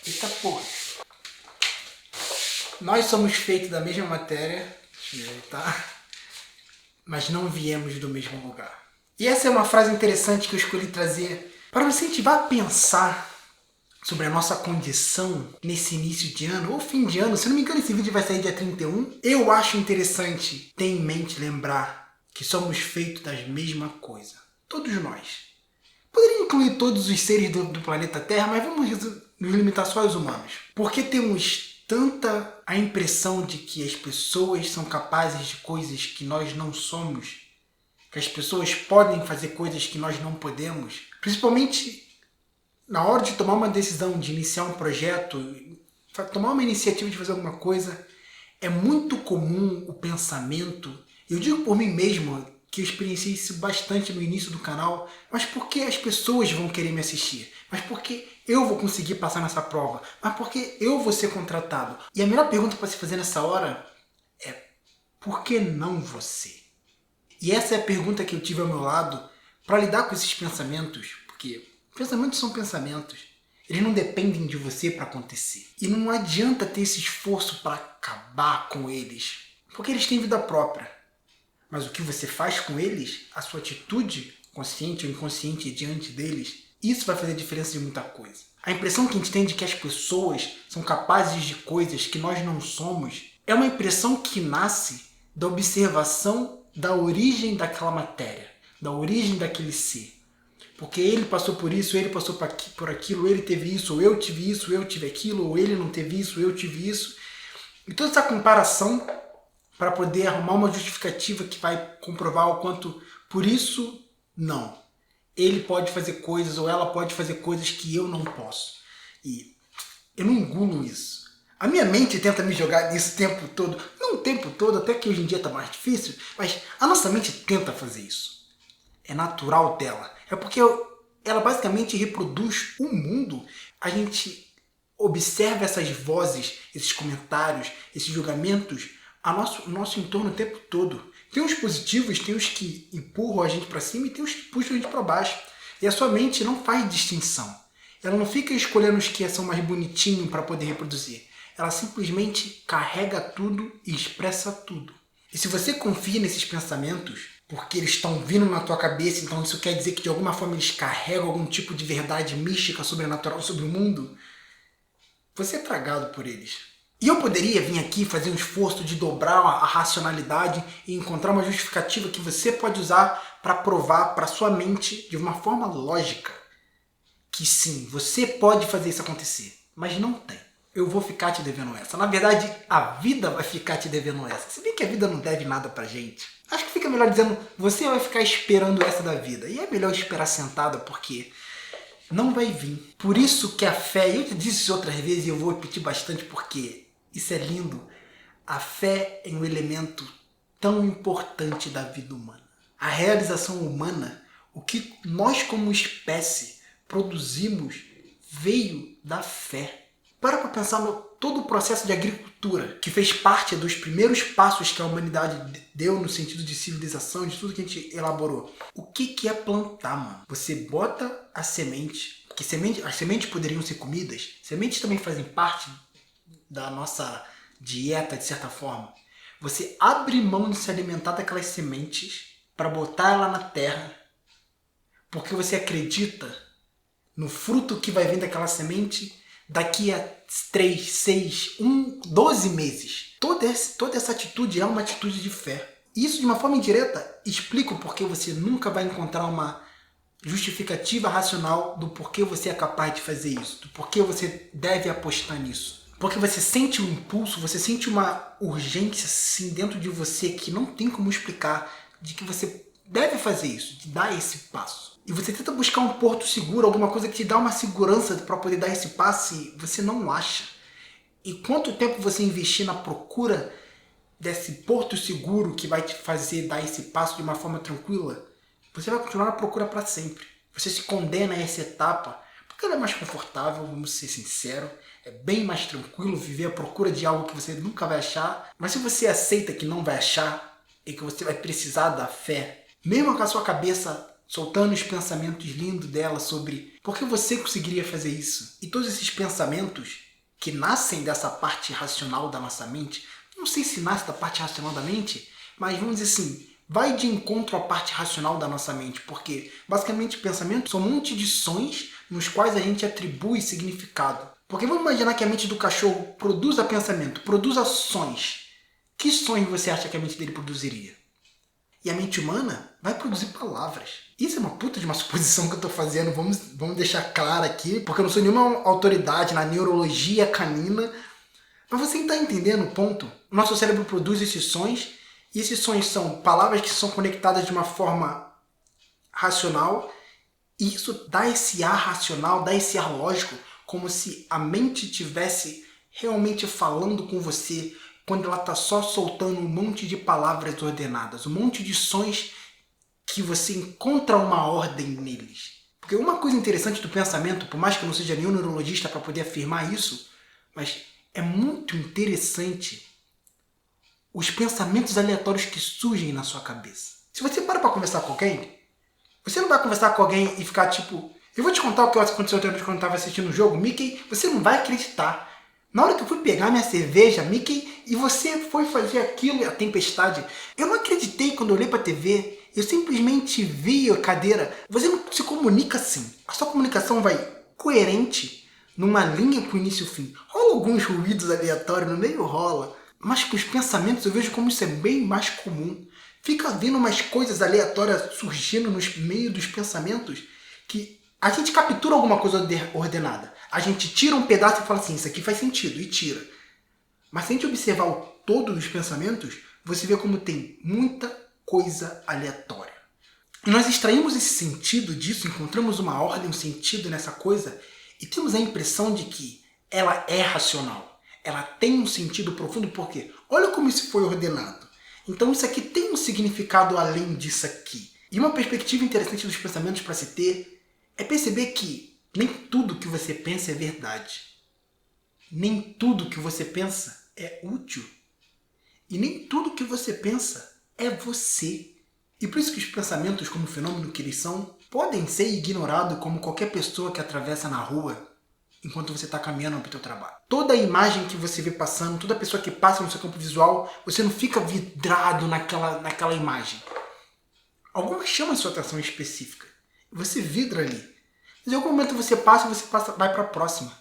Eita porra. Nós somos feitos da mesma matéria, deixa eu ver, tá? Mas não viemos do mesmo lugar. E essa é uma frase interessante que eu escolhi trazer para nos incentivar a pensar sobre a nossa condição nesse início de ano, ou fim de ano. Se não me engano, esse vídeo vai sair dia 31. Eu acho interessante ter em mente lembrar que somos feitos das mesmas coisas. Todos nós. Poderia incluir todos os seres do planeta Terra, mas vamos nos limitar só aos humanos. Porque temos tanta a impressão de que as pessoas são capazes de coisas que nós não somos, que as pessoas podem fazer coisas que nós não podemos, principalmente na hora de tomar uma decisão, de iniciar um projeto, tomar uma iniciativa de fazer alguma coisa. É muito comum o pensamento, eu digo por mim mesmo, que eu experienciei isso bastante no início do canal, mas por que as pessoas vão querer me assistir? Mas por que eu vou conseguir passar nessa prova? Mas por que eu vou ser contratado? E a melhor pergunta para se fazer nessa hora é: por que não você? E essa é a pergunta que eu tive ao meu lado para lidar com esses pensamentos, porque pensamentos são pensamentos. Eles não dependem de você para acontecer. E não adianta ter esse esforço para acabar com eles, porque eles têm vida própria. Mas o que você faz com eles, a sua atitude, consciente ou inconsciente, diante deles, isso vai fazer diferença de muita coisa. A impressão que a gente tem de que as pessoas são capazes de coisas que nós não somos é uma impressão que nasce da observação da origem daquela matéria, da origem daquele ser. Porque ele passou por isso, ele passou por aquilo, ele teve isso, ou eu tive isso, eu tive aquilo, ou ele não teve isso, eu tive isso. E toda essa comparação para poder arrumar uma justificativa que vai comprovar o quanto, por isso, não. Ele pode fazer coisas, ou ela pode fazer coisas que eu não posso. E eu não engulo isso. A minha mente tenta me jogar nisso o tempo todo. Não o tempo todo, até que hoje em dia está mais difícil, mas a nossa mente tenta fazer isso. É natural dela. É porque ela basicamente reproduz o mundo. A gente observa essas vozes, esses comentários, esses julgamentos no nosso entorno o tempo todo. Tem os positivos, tem os que empurram a gente para cima e tem os que puxam a gente para baixo. E a sua mente não faz distinção. Ela não fica escolhendo os que são mais bonitinhos para poder reproduzir. Ela simplesmente carrega tudo e expressa tudo. E se você confia nesses pensamentos, porque eles estão vindo na tua cabeça, então isso quer dizer que de alguma forma eles carregam algum tipo de verdade mística, sobrenatural sobre o mundo, você é tragado por eles. E eu poderia vir aqui fazer um esforço de dobrar a racionalidade e encontrar uma justificativa que você pode usar para provar para sua mente de uma forma lógica que sim, você pode fazer isso acontecer, mas não tem. Eu vou ficar te devendo essa. Na verdade, a vida vai ficar te devendo essa. Se bem que a vida não deve nada pra gente. Acho que fica melhor dizendo, você vai ficar esperando essa da vida. E é melhor esperar sentada, porque não vai vir. Por isso que a fé, eu te disse isso outras vezes e eu vou repetir bastante porque isso é lindo. A fé é um elemento tão importante da vida humana. A realização humana, o que nós como espécie produzimos, veio da fé. Para pensar no todo o processo de agricultura, que fez parte dos primeiros passos que a humanidade deu no sentido de civilização, de tudo que a gente elaborou. O que é plantar, mano? Você bota a semente, porque as sementes poderiam ser comidas, sementes também fazem parte da nossa dieta, de certa forma. Você abre mão de se alimentar daquelas sementes para botar ela na terra, porque você acredita no fruto que vai vir daquela semente daqui a 3, 6, 12 meses. Toda essa atitude é uma atitude de fé. Isso, de uma forma indireta, explica o porquê você nunca vai encontrar uma justificativa racional do porquê você é capaz de fazer isso, do porquê você deve apostar nisso. Porque você sente um impulso, você sente uma urgência assim dentro de você que não tem como explicar, de que você deve fazer isso, de dar esse passo. E você tenta buscar um porto seguro, alguma coisa que te dá uma segurança para poder dar esse passo e você não acha. E quanto tempo você investir na procura desse porto seguro que vai te fazer dar esse passo de uma forma tranquila, você vai continuar na procura para sempre. Você se condena a essa etapa porque ela é mais confortável, vamos ser sinceros. É bem mais tranquilo viver à procura de algo que você nunca vai achar. Mas se você aceita que não vai achar e que você vai precisar da fé, mesmo com a sua cabeça soltando os pensamentos lindos dela sobre por que você conseguiria fazer isso. E todos esses pensamentos que nascem dessa parte racional da nossa mente, não sei se nasce da parte racional da mente, mas vamos dizer assim, vai de encontro à parte racional da nossa mente, porque basicamente pensamentos são um monte de sons nos quais a gente atribui significado. Porque vamos imaginar que a mente do cachorro produza pensamento, produza sons. Que sons você acha que a mente dele produziria? E a mente humana vai produzir palavras. Isso é uma puta de uma suposição que eu estou fazendo, vamos deixar claro aqui, porque eu não sou nenhuma autoridade na neurologia canina. Mas você está entendendo o ponto? O nosso cérebro produz esses sons, e esses sons são palavras que são conectadas de uma forma racional, e isso dá esse ar racional, dá esse ar lógico, como se a mente estivesse realmente falando com você, quando ela está só soltando um monte de palavras ordenadas, um monte de sons que você encontra uma ordem neles. Porque uma coisa interessante do pensamento, por mais que eu não seja nenhum neurologista para poder afirmar isso, mas é muito interessante os pensamentos aleatórios que surgem na sua cabeça. Se você para conversar com alguém, você não vai conversar com alguém e ficar tipo... Eu vou te contar o que aconteceu ontem quando eu estava assistindo o jogo, Mickey, você não vai acreditar. Na hora que eu fui pegar minha cerveja, Mickey, e você foi fazer aquilo, a tempestade, eu não acreditei quando eu olhei para a TV, eu simplesmente vi a cadeira. Você não se comunica assim. A sua comunicação vai coerente, numa linha com início e fim. Rola alguns ruídos aleatórios no meio, rola. Mas com os pensamentos eu vejo como isso é bem mais comum. Fica vindo umas coisas aleatórias surgindo no meio dos pensamentos que a gente captura alguma coisa ordenada. A gente tira um pedaço e fala assim, isso aqui faz sentido, e tira. Mas se a gente observar o todo dos pensamentos, você vê como tem muita coisa aleatória. E nós extraímos esse sentido disso, encontramos uma ordem, um sentido nessa coisa, e temos a impressão de que ela é racional. Ela tem um sentido profundo, porque olha como isso foi ordenado. Então isso aqui tem um significado além disso aqui. E uma perspectiva interessante dos pensamentos para se ter é perceber que nem tudo que você pensa é verdade. Nem tudo que você pensa é útil. E nem tudo que você pensa é você. E por isso que os pensamentos, como fenômeno que eles são, podem ser ignorados como qualquer pessoa que atravessa na rua enquanto você está caminhando para o seu trabalho. Toda imagem que você vê passando, toda pessoa que passa no seu campo visual, você não fica vidrado naquela imagem. Alguma chama a sua atenção específica. Você vidra ali. Mas em algum momento você passa, vai para a próxima.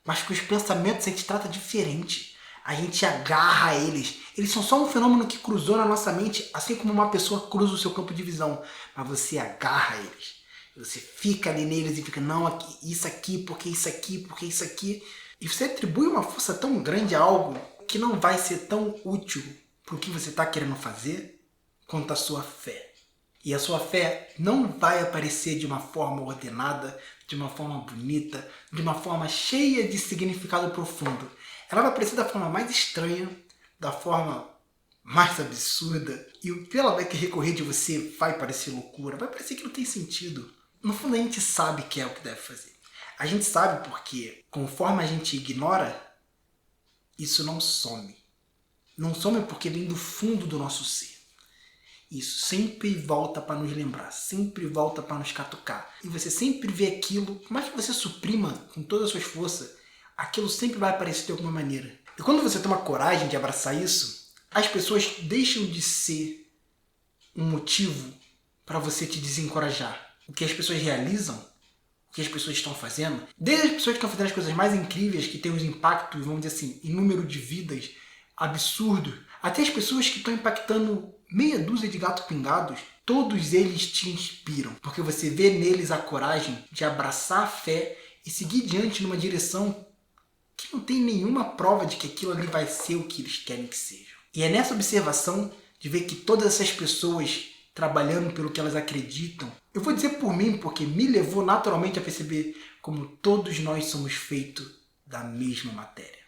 Mas com os pensamentos a gente trata diferente. A gente agarra a eles. Eles são só um fenômeno que cruzou na nossa mente, assim como uma pessoa cruza o seu campo de visão. Mas você agarra eles. Você fica ali neles e fica, não, isso aqui, porque isso aqui, porque isso aqui. E você atribui uma força tão grande a algo que não vai ser tão útil para o que você está querendo fazer quanto a sua fé. E a sua fé não vai aparecer de uma forma ordenada, de uma forma bonita, de uma forma cheia de significado profundo. Ela vai aparecer da forma mais estranha, da forma mais absurda. E o que ela vai recorrer de você vai parecer loucura, vai parecer que não tem sentido. No fundo a gente sabe que é o que deve fazer. A gente sabe porque, conforme a gente ignora, isso não some. Não some porque vem do fundo do nosso ser. Isso sempre volta para nos lembrar, sempre volta para nos catucar. E você sempre vê aquilo, por mais que você suprima com todas as suas forças, aquilo sempre vai aparecer de alguma maneira. E quando você toma coragem de abraçar isso, as pessoas deixam de ser um motivo para você te desencorajar. O que as pessoas realizam, o que as pessoas estão fazendo, desde as pessoas que estão fazendo as coisas mais incríveis, que têm os impactos, vamos dizer assim, em número de vidas absurdo, até as pessoas que estão impactando meia dúzia de gatos pingados, todos eles te inspiram, porque você vê neles a coragem de abraçar a fé e seguir diante numa direção que não tem nenhuma prova de que aquilo ali vai ser o que eles querem que seja. E é nessa observação de ver que todas essas pessoas trabalhando pelo que elas acreditam, eu vou dizer por mim, porque me levou naturalmente a perceber como todos nós somos feitos da mesma matéria.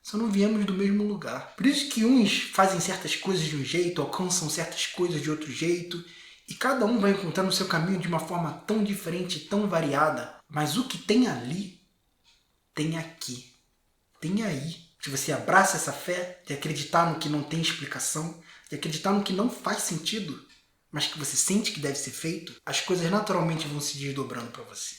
Só não viemos do mesmo lugar. Por isso que uns fazem certas coisas de um jeito, alcançam certas coisas de outro jeito, e cada um vai encontrando o seu caminho de uma forma tão diferente, tão variada. Mas o que tem ali, tem aqui, tem aí. Se você abraça essa fé de acreditar no que não tem explicação, de acreditar no que não faz sentido, mas que você sente que deve ser feito, as coisas naturalmente vão se desdobrando para você.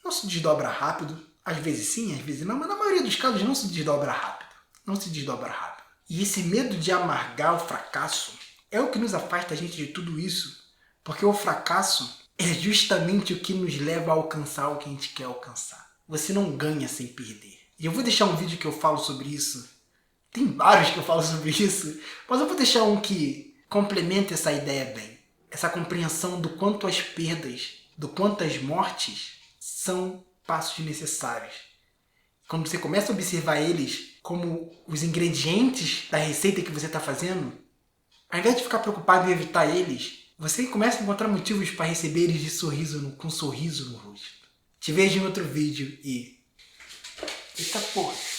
Não se desdobra rápido, às vezes sim, às vezes não, mas na maioria dos casos não se desdobra rápido. Não se desdobra rápido. E esse medo de amargar o fracasso é o que nos afasta a gente de tudo isso, porque o fracasso é justamente o que nos leva a alcançar o que a gente quer alcançar. Você não ganha sem perder. E eu vou deixar um vídeo que eu falo sobre isso. Tem vários que eu falo sobre isso, mas eu vou deixar um que complementa essa ideia bem. Essa compreensão do quanto as perdas, do quanto as mortes são passos necessários. Quando você começa a observar eles como os ingredientes da receita que você está fazendo, ao invés de ficar preocupado em evitar eles, você começa a encontrar motivos para receber eles de sorriso, com um sorriso no rosto. Te vejo em outro vídeo e... Eita porra!